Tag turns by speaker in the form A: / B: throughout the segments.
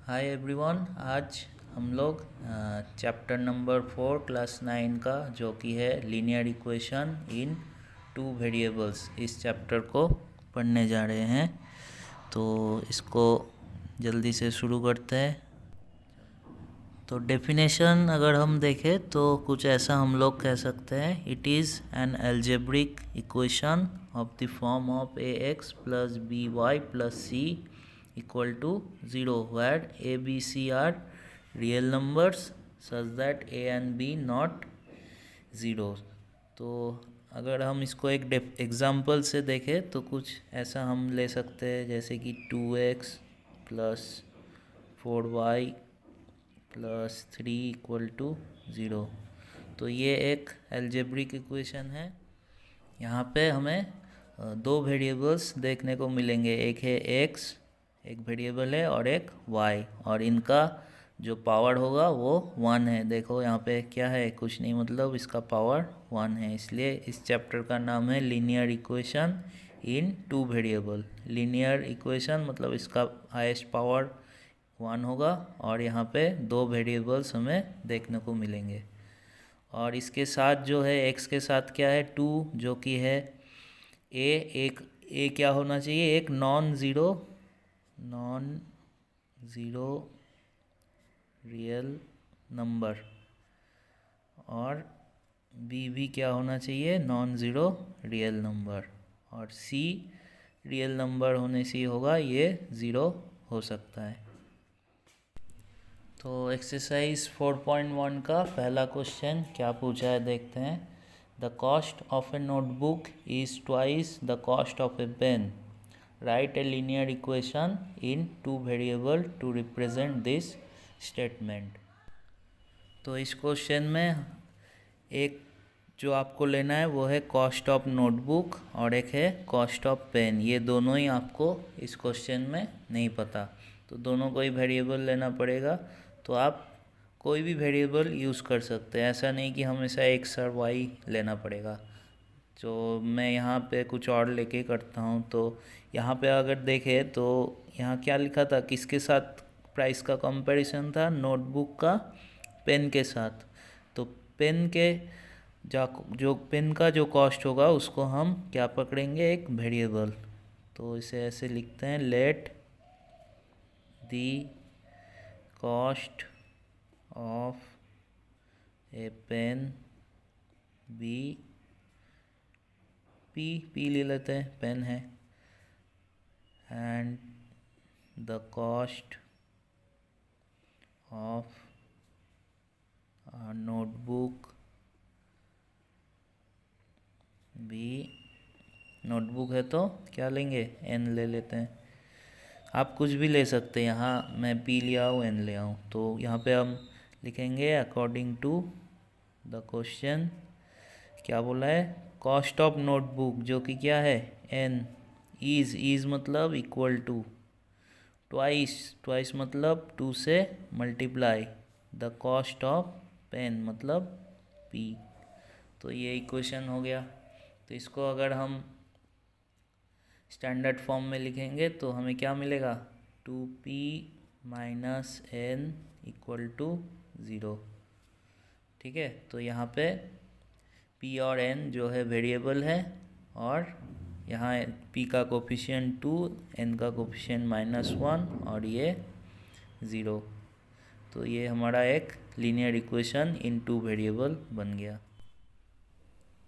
A: Hi everyone. आज हम लोग चैप्टर नंबर 4 क्लास 9 का जो कि है linear equation in two variables, इस चैप्टर को पढ़ने जा रहे हैं। तो इसको जल्दी से शुरू करते हैं। तो डेफिनेशन अगर हम देखें तो कुछ ऐसा हम लोग कह सकते हैं, it is an algebraic equation of the form of a x plus b y plus c equal to 0 where a b c are real numbers such that a and b not 0। तो अगर हम इसको एक example से देखें तो कुछ ऐसा हम ले सकते हैं, जैसे कि 2x plus 4y plus 3 equal to 0। तो ये एक एल्जेब्रिक इक्वेशन है। यहाँ पे हमें दो वेरिएबल्स देखने को मिलेंगे, एक है x, एक वेरिएबल है, और एक y, और इनका जो पावर होगा वो 1 है। देखो यहाँ पे क्या है, कुछ नहीं, मतलब इसका पावर 1 है। इसलिए इस चैप्टर का नाम है linear equation in two variable. Linear equation मतलब इसका हाईएस्ट पावर 1 होगा और यहाँ पे दो वेरिएबल्स हमें देखने को मिलेंगे। और इसके साथ जो है x के साथ क्या है, 2, जो कि है a क्या होना चाहिए, एक नॉन ज़ीरो रियल नंबर, और b भी क्या होना चाहिए, नॉन ज़ीरो रियल नंबर, और c रियल नंबर होने से होगा ये 0 हो सकता है। तो एक्सरसाइज 4.1 का पहला क्वेश्चन क्या पूछा है देखते हैं। The cost of a notebook is twice the cost of a pen. Write a linear equation in two variable to represent this statement. तो इस क्वेश्चन में एक जो आपको लेना है वो है कॉस्ट ऑफ नोटबुक और एक है कॉस्ट ऑफ पेन। ये दोनों ही आपको इस क्वेश्चन में नहीं पता, तो दोनों को ही वेरिएबल लेना पड़ेगा। तो आप कोई भी वेरिएबल यूज़ कर सकते हैं, ऐसा नहीं कि हमेशा एक्स और वाई लेना पड़ेगा। जो मैं यहाँ पे कुछ और लेके करता हूँ। तो यहाँ पे अगर देखें तो यहाँ क्या लिखा था, किसके साथ प्राइस का कंपैरिजन था, नोटबुक का पेन के साथ। तो पेन के जो पेन का जो कॉस्ट होगा उसको हम क्या पकड़ेंगे, एक वेरिएबल। तो इसे ऐसे लिखते हैं, let the cost of a pen be, p ले लेते हैं, पेन है, and the cost of notebook be, notebook है तो क्या लेंगे, एन ले लेते हैं। आप कुछ भी ले सकते हैं, यहाँ मैं पी लिया हूँ, एन ले आऊँ। तो यहाँ पे हम लिखेंगे अकॉर्डिंग टू द क्वेश्चन क्या बोला है, कॉस्ट ऑफ नोटबुक जो कि क्या है, एन, इज़ मतलब इक्वल टू, ट्वाइस मतलब 2 से multiply, the cost of pen मतलब पी। तो ये इक्वेशन हो गया। तो इसको अगर हम स्टैंडर्ड फॉर्म में लिखेंगे तो हमें क्या मिलेगा, 2p minus N equal to 0। ठीक है, तो यहाँ पे p और n जो है वेरिएबल है, और यहाँ p का कोफिशिएंट 2, n का कोफिशिएंट -1, और ये 0। तो ये हमारा एक linear equation in two variable बन गया।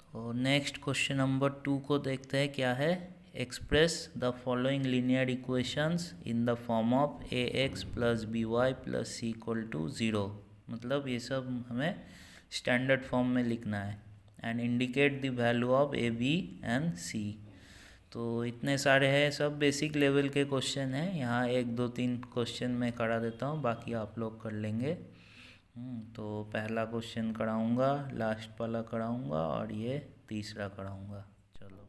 A: तो नेक्स्ट क्वेश्चन नंबर 2 को देखते हैं क्या है। Express the following linear equations in the form of a x plus b y plus c equal to 0। मतलब ये सब हमें स्टैंडर्ड फॉर्म में लिखना है। And indicate the value of A B and C. तो इतने सारे हैं, सब बेसिक लेवल के क्वेश्चन हैं। यहाँ 1 2 3 क्वेश्चन मैं करा देता हूँ, बाकी आप लोग कर लेंगे। तो पहला क्वेश्चन कराऊंगा, लास्ट वाला कराऊंगा, और ये तीसरा कराऊंगा। चलो,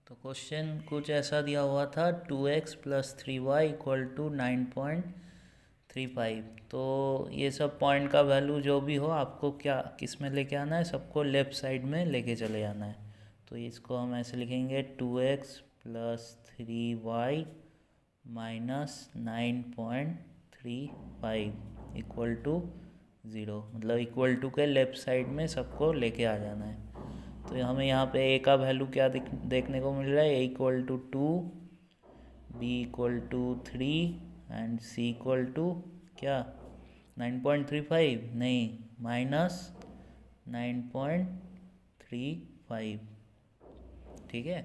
A: तो क्वेश्चन कुछ ऐसा दिया हुआ था, 2x plus 3y equal to 9.35। तो ये सब पॉइंट का वैल्यू जो भी हो, आपको क्या किस में लेके आना है, सबको लेफ़्ट साइड में लेके चले जाना है। तो इसको हम ऐसे लिखेंगे, 2x plus 3y -9.35 equal to 0, मतलब इक्वल टू के लेफ़्ट साइड में सबको लेके आ जाना है। तो हमें यहाँ पे ए का वैल्यू क्या देखने को मिल रहा है, A equal to 2, B equal to 3 and C equal to क्या 9.35, नहीं -9.35, ठीक है।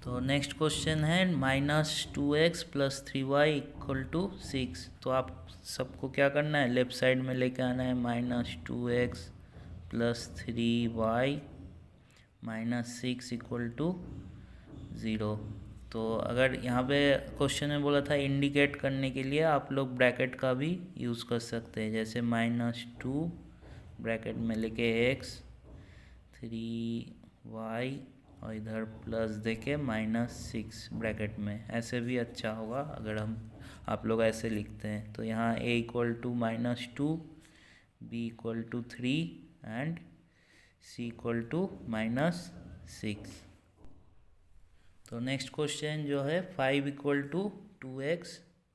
A: तो नेक्स्ट क्वेश्चन है -2x + 3y = 6। तो आप सबको क्या करना है, लेफ्ट साइड में लेके आना है -2x + 3y - 6 = 0। तो अगर यहाँ पे क्वेश्चन में बोला था इंडिकेट करने के लिए आप लोग ब्रैकेट का भी यूज़ कर सकते हैं, जैसे -2 ब्रैकेट में लेके x 3y और इधर प्लस देके -6 ब्रैकेट में, ऐसे भी अच्छा होगा अगर आप लोग ऐसे लिखते हैं। तो यहाँ a equal to -2, b equal to 3 and c equal to -6। तो नेक्स्ट क्वेश्चन जो है 5 इक्वल टू 2x,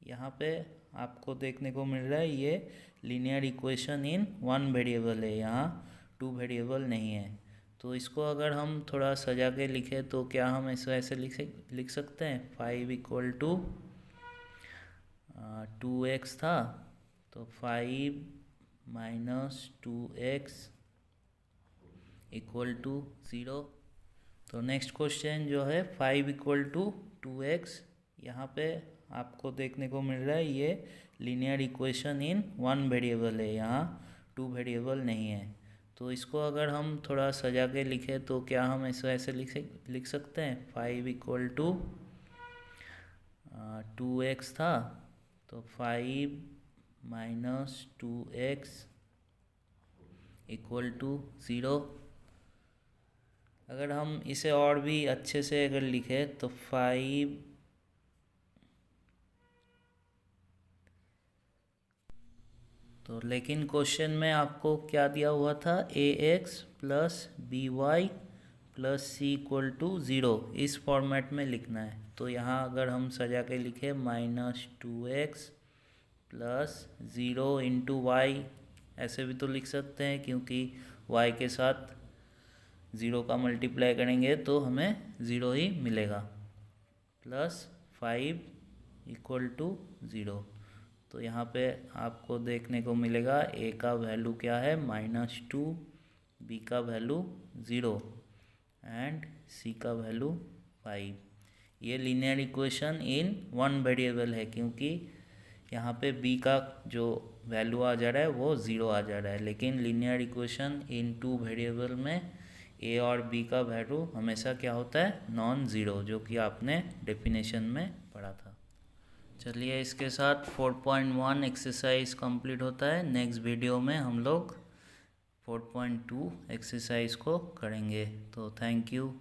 A: यहाँ पे आपको देखने को मिल रहा है ये लीनियर इक्वेशन इन 1 वेरिएबल है, यहाँ 2 वेरिएबल नहीं है। तो इसको अगर हम थोड़ा सजा के लिखें तो क्या हम इसको ऐसे लिख सकते हैं, 5 इक्वल टू 2x था, तो 5 - 2x इक्वल टू 0। तो नेक्स्ट क्वेश्चन जो है 5 इक्वल टू 2x, यहाँ पे आपको देखने को मिल रहा है ये लीनियर इक्वेशन इन 1 वेरिएबल है, यहाँ 2 वेरिएबल नहीं है। तो इसको अगर हम थोड़ा सजा के लिखें तो क्या हम इसको ऐसे लिख सकते हैं, 5 इक्वल टू 2x था, तो 5 - 2x इक्वल टू 0। अगर हम इसे और भी अच्छे से अगर लिखें तो 5 तो लेकिन क्वेश्चन में आपको क्या दिया हुआ था, ax + by + c = 0, इस फॉर्मेट में लिखना है। तो यहाँ अगर हम सजा के लिखे -2x + 0 × y, ऐसे भी तो लिख सकते हैं क्योंकि y के साथ 0 का मल्टीप्लाई करेंगे तो हमें 0 ही मिलेगा, +5 = 0। तो यहाँ पे आपको देखने को मिलेगा a का वैल्यू क्या है -2, b का वैल्यू 0 एंड c का वैल्यू 5। ये लीनियर इक्वेशन इन 1 वेरिएबल है क्योंकि यहाँ पे b का जो वैल्यू आ जा रहा है वो 0 आ जा रहा है, लेकिन लीनियर इक्वेशन इन 2 वेरिएबल में a और b का वैल्यू हमेशा क्या होता है, नॉन ज़ीरो, जो कि आपने डेफिनेशन में पढ़ा था। चलिए इसके साथ 4.1 एक्सरसाइज कंप्लीट होता है। नेक्स्ट वीडियो में हम लोग 4.2 एक्सरसाइज को करेंगे। तो थैंक यू।